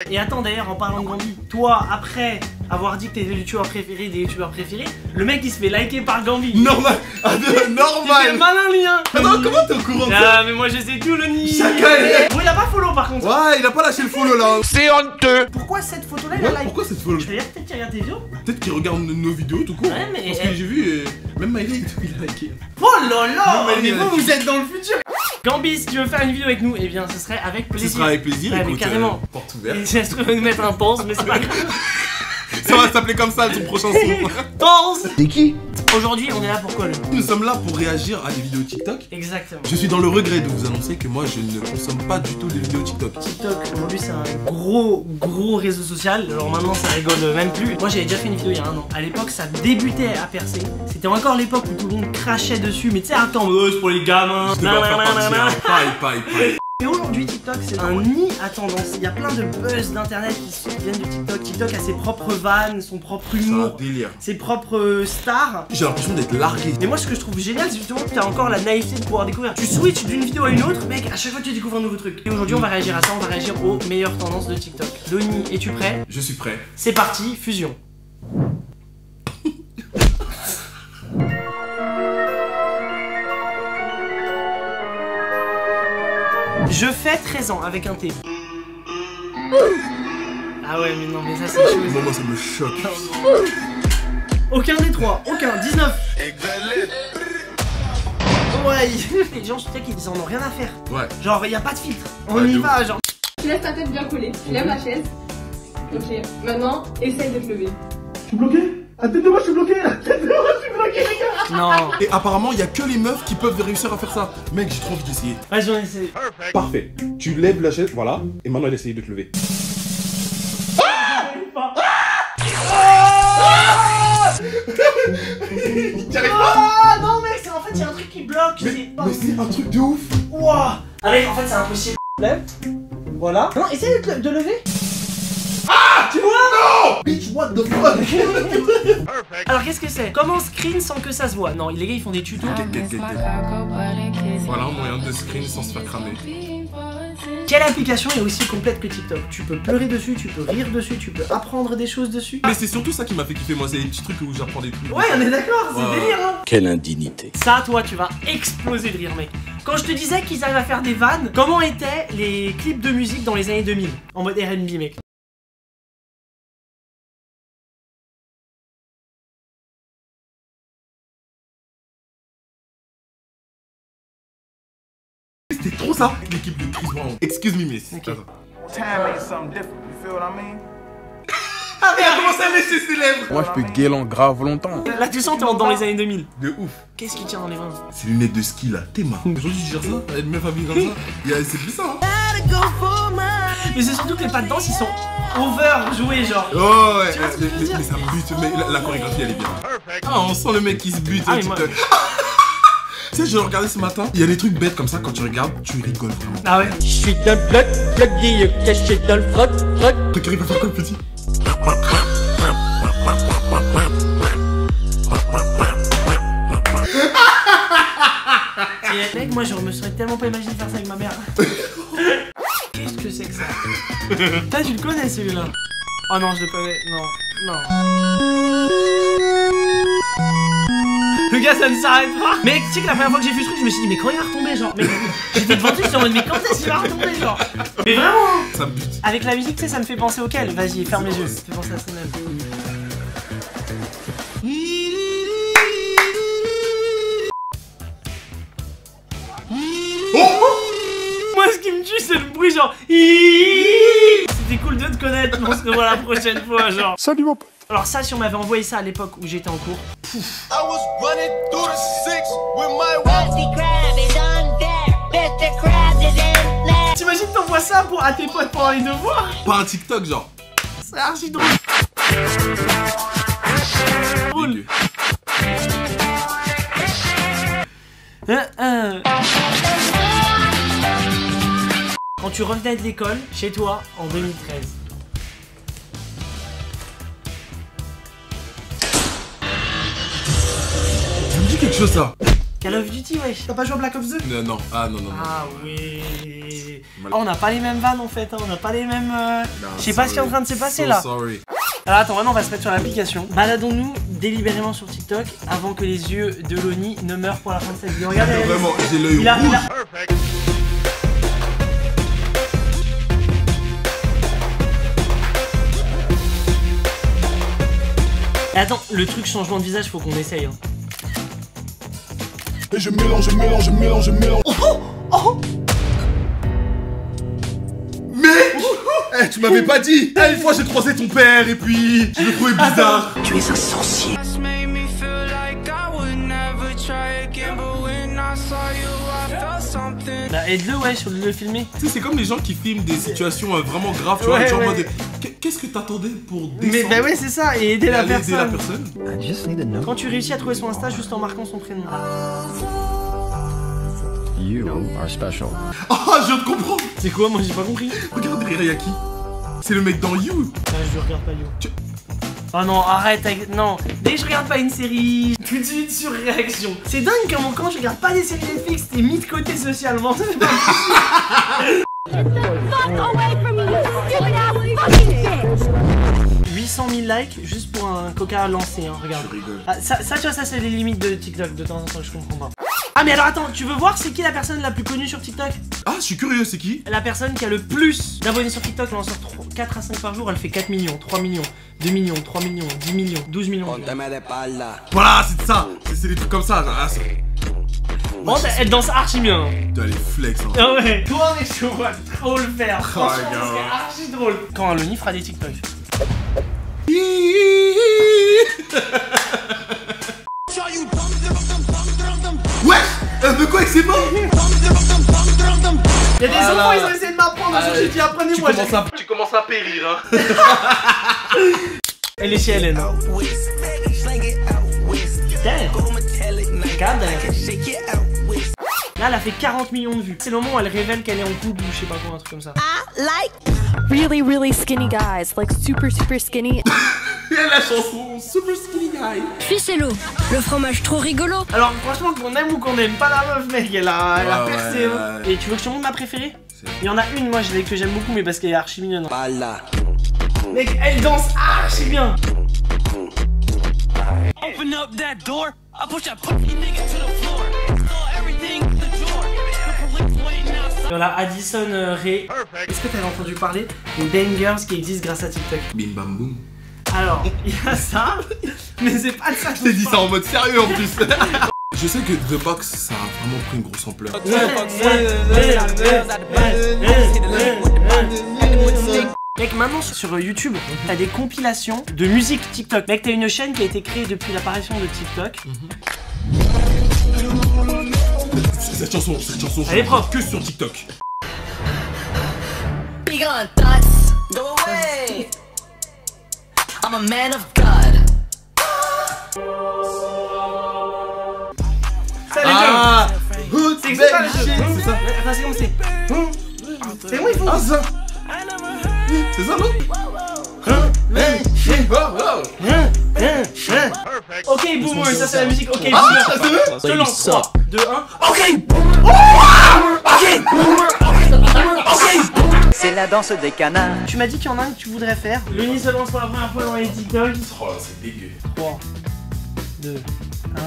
Et attends d'ailleurs en parlant de Gambi, toi après avoir dit que t'es le youtubeur préféré des youtubeurs préférés, le mec il se fait liker par Gambi. Normal. Normal. C'est malin lien. Attends, comment t'es au courant de ça? Ah mais moi je sais tout le nid. Chacun est... Bon il a pas follow par contre. Ouais, il a pas lâché le follow là. C'est honteux. Pourquoi cette photo là il a like? Pourquoi cette follow? Je veux dire peut-être qu'il regarde tes vidéos. Peut-être qu'il regarde nos vidéos tout court. Ouais mais... Parce que j'ai vu, même Miley il a liké. Oh là là. Mais vous êtes dans le futur. Gambi, si tu veux faire une vidéo avec nous, eh bien ce serait avec plaisir. Ce sera avec plaisir, ouais, écoute, mais carrément. Porte ouverte. Et ça se trouve nous mettre intense, mais c'est pas grave. Ça va s'appeler comme ça ton prochain son. Tense. T'es qui? Aujourd'hui on est là pour quoi? Nous sommes là pour réagir à des vidéos TikTok. Exactement. Je suis dans le regret de vous annoncer que moi je ne consomme pas du tout des vidéos TikTok. TikTok aujourd'hui c'est un gros réseau social. Alors maintenant ça rigole même plus. Moi j'avais déjà fait une vidéo il y a un an. À l'époque ça débutait à percer. C'était encore l'époque où tout le monde crachait dessus. Mais tu sais attends, c'est pour les gamins. Pareil. Et aujourd'hui TikTok c'est un nid à tendance. Il y a plein de buzz d'internet qui viennent du TikTok. TikTok a ses propres vannes, son propre humour, délire. ses propres stars. J'ai l'impression d'être largué. Mais moi ce que je trouve génial c'est justement que tu as encore la naïveté de pouvoir découvrir. Tu switches d'une vidéo à une autre, mec, à chaque fois tu découvres un nouveau truc. Et aujourd'hui on va réagir à ça, on va réagir aux meilleures tendances de TikTok. Donny, es-tu prêt? Je suis prêt. C'est parti, fusion. Je fais 13 ans avec un T. Ah ouais mais non mais ça c'est chaud. Non, moi ça me choque. Aucun des trois, aucun, 19. Ouais, les gens je sais qu'ils en ont rien à faire. Ouais. Genre y a pas de filtre, on Ouais, y va genre. Tu laisses ta tête bien collée, tu lèves la chaise. Ok, maintenant essaye de te lever. Je suis bloqué? À tête de moi, je suis bloqué! À tête de moi, je suis bloqué, les gars! Non. Et apparemment il y a que les meufs qui peuvent réussir à faire ça. Mec, j'ai trop envie d'essayer. Vas-y on essaie. Parfait. Tu lèves la chaise, voilà. Et maintenant, elle essaye de te lever. Ah non mec, c'est en fait il y a un truc qui bloque. Mais c'est un truc de ouf. Ouah. Allez en fait c'est impossible. Lève. Voilà. Non, essaye de lever. Ah, tu vois? Non! Bitch, what the fuck? Alors qu'est-ce que c'est? Comment screen sans que ça se voit? Non, les gars ils font des tutos. Voilà un moyen de screen sans se faire cramer. Quelle application est aussi complète que TikTok? Tu peux pleurer dessus, tu peux rire dessus, tu peux apprendre des choses dessus. Mais c'est surtout ça qui m'a fait kiffer, moi, c'est des petits trucs où j'apprends des trucs. Ouais, on est d'accord, c'est Ouais. délire hein. Quelle indignité. Ça, toi, tu vas exploser de rire, mec. Quand je te disais qu'ils arrivent à faire des vannes, comment étaient les clips de musique dans les années 2000? En mode R&B, mec. C'était trop ça. L'équipe de Chris Brown. Excuse me, miss. Ok. Time ain't something different, you feel what I mean? Ah, mais elle a commencé à laisser ses lèvres. Moi, je peux gueuler grave longtemps. Là, tu sens t'es dans les années 2000. De ouf. Qu'est-ce qu'il tient dans les mains? Ces lunettes de ski là, t'es marrant. Aujourd'hui, tu gères ça? Une meuf habillée comme ça? C'est plus ça, hein? Mais c'est surtout que les pas de danse, ils sont overjoués, genre. Oh ouais, Tu vois ce que je veux dire? mais ça bute, mais la chorégraphie elle est bien. Ah, on sent le mec qui se bute. Ah, mais moi- Tu sais, je regardais ce matin, il y a des trucs bêtes comme ça, quand tu regardes, tu rigoles vraiment. Ah ouais. Je suis dans le bloc, caché dans le froc. T'as qu'à faire quoi le petit? Mec, moi je me serais tellement pas imaginé faire ça avec ma mère. Qu'est-ce que c'est que ça? Toi tu le connais celui-là? Oh non je le connais, non. Le gars ça ne s'arrête pas. Mec tu sais que la première fois que j'ai vu ce truc je me suis dit mais quand il va retomber genre. Mec j'étais devant lui, j'étais en mode mais quand est-ce qu'il va retomber genre. Mais vraiment. Ça bute. Avec la musique tu sais ça me fait penser auquel. Vas-y ferme les yeux. Ça me fait penser à son œuvre. Moi ce qui me tue c'est le bruit genre. C'était cool de te connaître, mais on se revoit la prochaine fois genre. Salut, mon pote. Alors ça si on m'avait envoyé ça à l'époque où j'étais en cours. T'imagines t'envoies ça à tes potes pendant les devoirs? Pas un TikTok genre. C'est archi drôle. Drôle. Quand tu revenais de l'école, chez toi, en 2013. Ça me dit quelque chose ça. Call of Duty, wesh. T'as pas joué à Black Ops 2? Non. Ah non. Ah oui. Oh, on n'a pas les mêmes vannes en fait, hein. On n'a pas les mêmes. Je sais pas ce qui est en train de se passer là. Sorry. Alors attends, maintenant on va se mettre sur l'application. Baladons-nous délibérément sur TikTok avant que les yeux de Loni ne meurent pour la fin de cette vidéo. Regardez. Vraiment, j'ai l'œil rouge. Et attends, le truc changement de visage, faut qu'on essaye. Hein. Et je mélange. Mais tu m'avais pas dit. Une fois j'ai croisé ton père et puis je le trouvais bizarre. Tu es un sorcier. Bah aide-le, ouais, sur le filmer. Tu sais, c'est comme les gens qui filment des situations vraiment graves, tu vois, genre en mode qu'est-ce que t'attendais pour descendre? Mais bah ouais, c'est ça, et aider la personne. Aider la personne. Quand tu réussis à trouver son Insta juste en marquant son prénom. You are special. Oh, je viens de comprendre. C'est quoi? Moi j'ai pas compris. Regarde derrière, y'a qui? C'est le mec dans You. Ah, je regarde pas You. Oh non, arrête avec... Non, dès que je regarde pas une série, tout de suite sur réaction. C'est dingue comment quand je regarde pas des séries Netflix, t'es mis de côté socialement. C'est pas possible. 800 000 likes juste pour un coca lancé, hein, regarde. Je rigole. Ah, ça tu vois, ça c'est les limites de TikTok de temps en temps, je comprends pas. Ah mais alors attends, tu veux voir c'est qui la personne la plus connue sur TikTok? Ah, je suis curieux, c'est qui? La personne qui a le plus d'abonnés sur TikTok, elle en sort 4 à 5 par jour, elle fait 4 millions, 3 millions, 2 millions, 3 millions, 10 millions, 12 millions. Voilà, c'est ça. C'est des trucs comme ça. Ah, Bon, elle danse archi bien. t'as les flex, hein. Ah ouais, toi mais je vois trop le faire. Oh, Franchement, gars. c'est archi drôle. Quand Loni fera des TikTok. Ouais, de quoi que c'est bon? Il y a des enfants, ils ont essayé de m'apprendre. J'ai dit apprenez-moi. Tu commences à périr, hein. Elle est chez Hélène. Damn. Là, elle a fait 40 millions de vues. C'est le moment où elle révèle qu'elle est en couple ou je sais pas quoi, un truc comme ça. Really skinny guys, like super skinny. Et la chanson Super Skinny Guy. Ficello, le fromage trop rigolo. Alors, franchement, qu'on aime ou qu'on aime pas la meuf, mec, elle a Ouais, percé. ouais. Hein. Et tu veux que je te montre ma préférée? Il y en a une, moi, que j'aime beaucoup, mais parce qu'elle est archi mignonne. Mec, elle danse archi bien. Open up that door, I push that pussy nigga to the floor. Saw everything in the drawer. The police waiting outside. Voilà, Addison Rae. Est-ce que t'avais entendu parler des bangers qui existent grâce à TikTok? Bim bam boum. Alors, il y a ça, mais c'est pas de ça que Je t'ai dit ça en mode sérieux en plus. Je sais que The Box, ça a vraiment pris une grosse ampleur. Mec, maintenant sur YouTube, t'as des compilations de musique TikTok. Mec, t'as une chaîne qui a été créée depuis l'apparition de TikTok. Cette chanson, Elle est propre. que sur TikTok. Big on thoughts, go away. I'm a man of God. Ça, les jeux. C'est ça le jeu. C'est ça. Attends, c'est comme c'est. C'est moi, il faut. Ah, c'est ça. C'est ça, non? Ok, boomer, ça c'est la musique. Ok, Ah, boomer. c'est vrai? Je te lance 3, 2, 1. Ok, C'est la danse des canards. Tu m'as dit qu'il y en a un que tu voudrais faire. Loni se lance pour la première fois dans les TikTok. Oh, c'est dégueu. 3, 2, 1.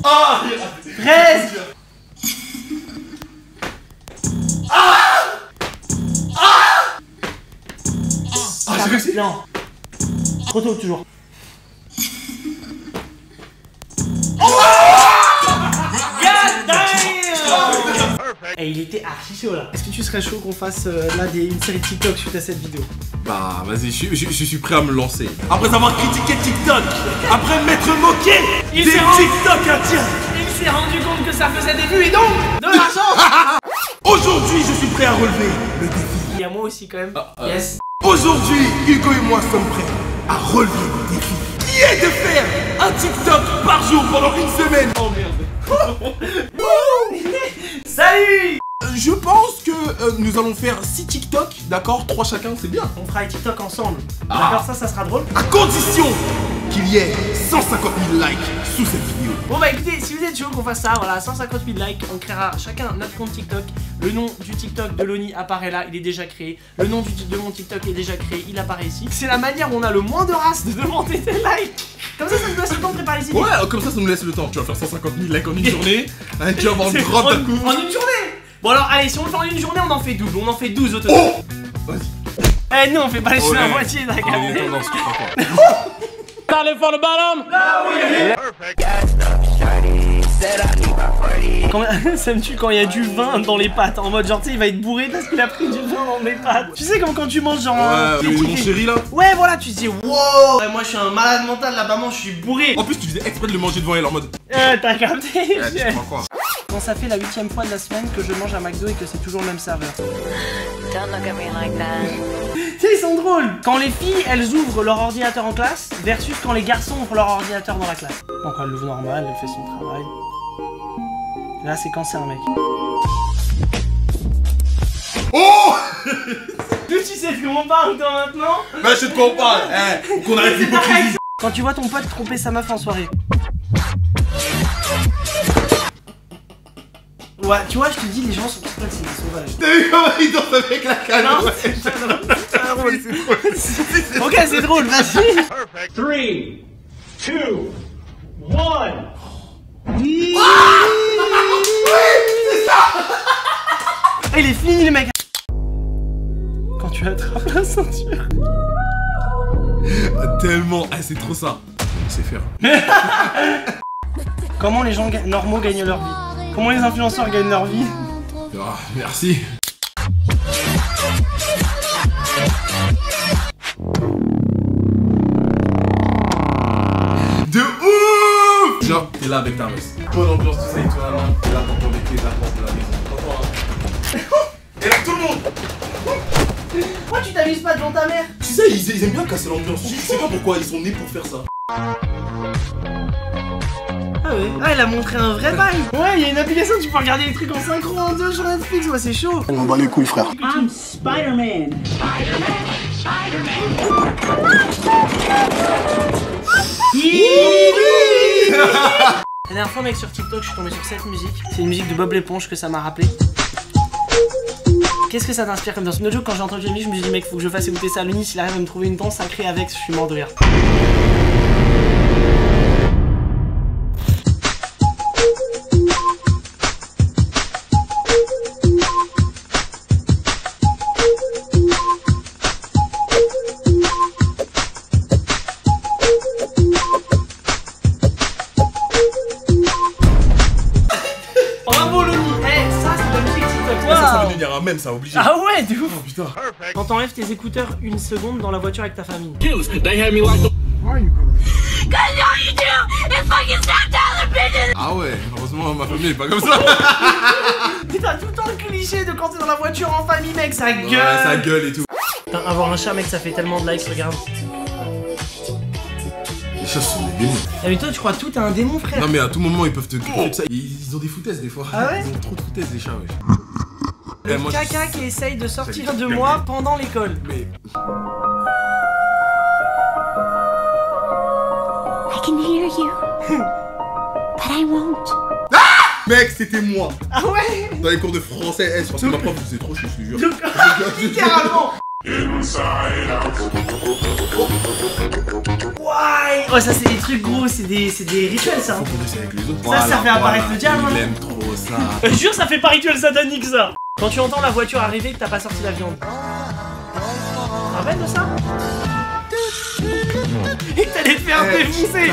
Ah! Presque. Ah, j'ai réussi. Non. Trop tôt, toujours. Et il était archi chaud là. Est-ce que tu serais chaud qu'on fasse là une série TikTok suite à cette vidéo? Bah, vas-y, je suis prêt à me lancer. Après avoir critiqué TikTok, après m'être moqué des TikTok tiens. Il s'est rendu compte que ça faisait des vues et donc de l'argent. Aujourd'hui, je suis prêt à relever le défi. Il y a moi aussi quand même. Yes. Aujourd'hui, Hugo et moi sommes prêts à relever le défi. Qui est de faire un TikTok par jour pendant une semaine. Oh merde. Salut. Je pense que nous allons faire 6 TikTok, d'accord? 3 chacun, c'est bien. On fera les TikTok ensemble. D'accord, ça sera drôle. À condition qu'il y ait 150 000 likes sous cette vidéo. Bon bah écoutez, si vous êtes chaud qu'on fasse ça, voilà, 150 000 likes, on créera chacun notre compte TikTok. Le nom du TikTok de Loni apparaît là, il est déjà créé. Le nom de mon TikTok est déjà créé, il apparaît ici. C'est la manière où on a le moins de race de demander des likes. Comme ça nous laisse le temps de préparer les idées. Ouais, comme ça nous laisse le temps. Tu vas faire 150 000 likes en une journée. Hein, tu vas avoir une grande d'un coup. En une journée. Bon alors allez, si on le fait en une journée, on en fait double, on en fait 12 au total. Oh, vas-y. Eh nous on fait pas les choses à moitié, t'as capté. Starting from the bottom. Ça me tue quand il y a du vin dans les pâtes. En mode genre tu sais il va être bourré parce qu'il a pris du vin dans mes pâtes. Tu sais comme quand tu manges genre mon chéri là. Ouais voilà tu te dis wow. Ouais, moi je suis un malade mental là-bas, je suis bourré. En plus tu faisais exprès de le manger devant elle en mode. T'as capté. Tu crois quoi? Quand ça fait la 8ème fois de la semaine que je mange à McDo et que c'est toujours le même serveur. Don't look at me like that. Tu sais, ils sont drôles. Quand les filles, elles ouvrent leur ordinateur en classe versus quand les garçons ouvrent leur ordinateur dans la classe. Donc elle l'ouvre normal, elle fait son travail. Là, c'est quand c'est un mec. Oh. Tu sais de quoi on parle toi maintenant? Bah je sais de quoi on parle. Eh, qu'on arrête l'hypocrisie. Quand tu vois ton pote tromper sa meuf en soirée. Ouais, tu vois, je te dis, les gens sont trop c'est des sauvages. T'as vu comment ils dansent avec la canne? Non, ouais. c'est pas drôle. C'est drôle. Ok, c'est drôle, vas-y. 3, 2, 1. Oui, c'est ça. Ah, il est fini, le mec. Quand tu attrapes la ceinture. Tellement, c'est trop ça. C'est faire. Comment les gens normaux gagnent leur vie? Comment les influenceurs gagnent leur vie? Oh, merci. De ouf! Genre, t'es là avec ta meuf. Bonne ambiance, tout ça et tout, t'es là, t'entends avec les apports de la maison. T'entends, et là, tout le monde! Pourquoi tu t'amuses pas devant ta mère? Tu sais, ils aiment bien casser l'ambiance. Je sais pas pourquoi, ils sont nés pour faire ça. Ah ouais. Ah, elle a montré un vrai bail. Ouais, il y a une application, tu peux regarder les trucs en synchro en 2 sur Netflix. Ouais, c'est chaud. On bat les couilles, frère. I'm Spider-Man. La dernière fois, mec, sur TikTok, je suis tombé sur cette musique. C'est une musique de Bob l'éponge que ça m'a rappelé. Qu'est-ce que ça t'inspire comme danse? No joke, quand j'ai entendu la musique, je me suis dit, mec, faut que je fasse écouter ça à Loni. S'il arrive à me trouver une danse sacrée avec, je suis mort de rire. Même ça obligé. Ah ouais, de ouf. Oh putain. Quand t'enlèves tes écouteurs une seconde dans la voiture avec ta famille. Ah ouais, heureusement ma famille est pas comme ça. Putain, tout le temps le cliché de quand t'es dans la voiture en famille, mec, ça gueule. Ouais, ça gueule et tout. Putain, avoir un chat, mec, ça fait tellement de likes, regarde. Les chats sont des démons. Ah mais toi tu crois tout à un démon, frère? Non mais à tout moment ils peuvent te griller de ça. Ils ont des foutaises des fois. Ah ouais? Ils ont trop de foutaises les chats, ouais. Le caca qui essaye de sortir de moi pendant l'école. Mais... I can hear you, but I won't. Ah mec, c'était moi. Ah ouais? Dans les cours de français, parce que ma prof faisait trop chier, je te jure. Littéralement. Ouais. Oh ça c'est des trucs gros, c'est des rituels ça. Faut qu'on essaie avec les autres. Ça fait apparaître le diable. Il aime trop ça. Je jure ça fait pas rituel satanique ça. Quand tu entends la voiture arriver et que t'as pas sorti la viande. Tu te rappelles de ça? Et que t'allais te faire défoncer.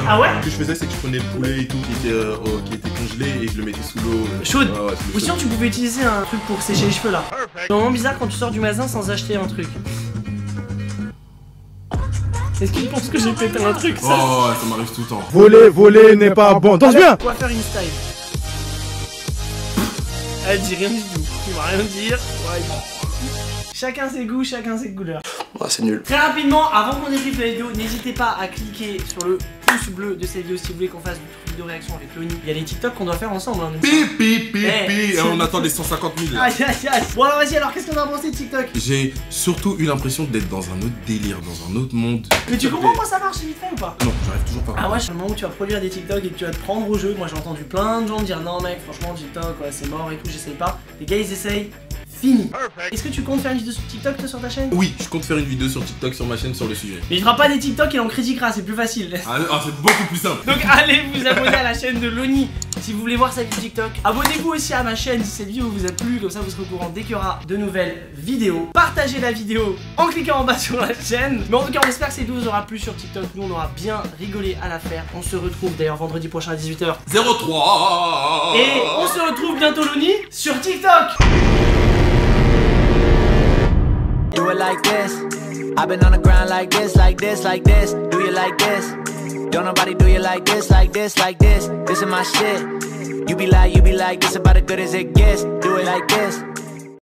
Ah ouais? Ce que je faisais c'est que je prenais le poulet et tout qui était congelé et je le mettais sous l'eau. Chaude. Ouais, ou sinon tu pouvais utiliser un truc pour sécher les cheveux là. C'est vraiment bizarre quand tu sors du magasin sans acheter un truc. Est-ce qu'il pense que j'ai pété un truc ça? Oh ouais, ça m'arrive tout le temps. Voler n'est pas bon. Danse bien. Quoi faire une style? Elle dit rien du tout. Il va rien dire. Ouais. Chacun ses goûts, chacun ses couleurs. Ouais, c'est nul. Très rapidement, avant qu'on débriefe la vidéo, n'hésitez pas à cliquer sur le pouce bleu de cette vidéo si vous voulez qu'on fasse du vidéo réaction avec Loni. Il y a les TikTok qu'on doit faire ensemble. Hein, Et on attend les 150 000 là. Aïe aïe aïe. Bon alors vas-y, alors qu'est-ce qu'on a pensé de TikTok? J'ai surtout eu l'impression d'être dans un autre délire, dans un autre monde. Mais tu comprends comment ça marche vite fait ou pas? Non, j'arrive toujours pas. Ah ouais, c'est le moment où tu vas produire des TikTok et que tu vas te prendre au jeu. Moi j'ai entendu plein de gens dire non mec, franchement TikTok ouais, c'est mort et tout, j'essaye pas. Les gars ils essayent. Fini. Est-ce que tu comptes faire une vidéo sur TikTok toi sur ta chaîne? Oui, je compte faire une vidéo sur TikTok sur ma chaîne sur le sujet. Mais il fera pas des TikTok et on critiquera, c'est plus facile. Ah, c'est beaucoup plus simple. Donc allez vous abonner à la chaîne de Loni si vous voulez voir sa vidéo TikTok. Abonnez-vous aussi à ma chaîne si cette vidéo vous a plu, comme ça vous serez au courant dès qu'il y aura de nouvelles vidéos. Partagez la vidéo en cliquant en bas sur la chaîne. Mais en tout cas on espère que cette vidéo vous aura plu sur TikTok. Nous on aura bien rigolé à la faire. On se retrouve d'ailleurs vendredi prochain à 18h 03. Et on se retrouve bientôt Loni sur TikTok. Do it like this. I've been on the ground like this, like this, like this. Do you like this? Don't nobody do you like this, like this, like this. This is my shit. You be like, this about as good as it gets. Do it like this.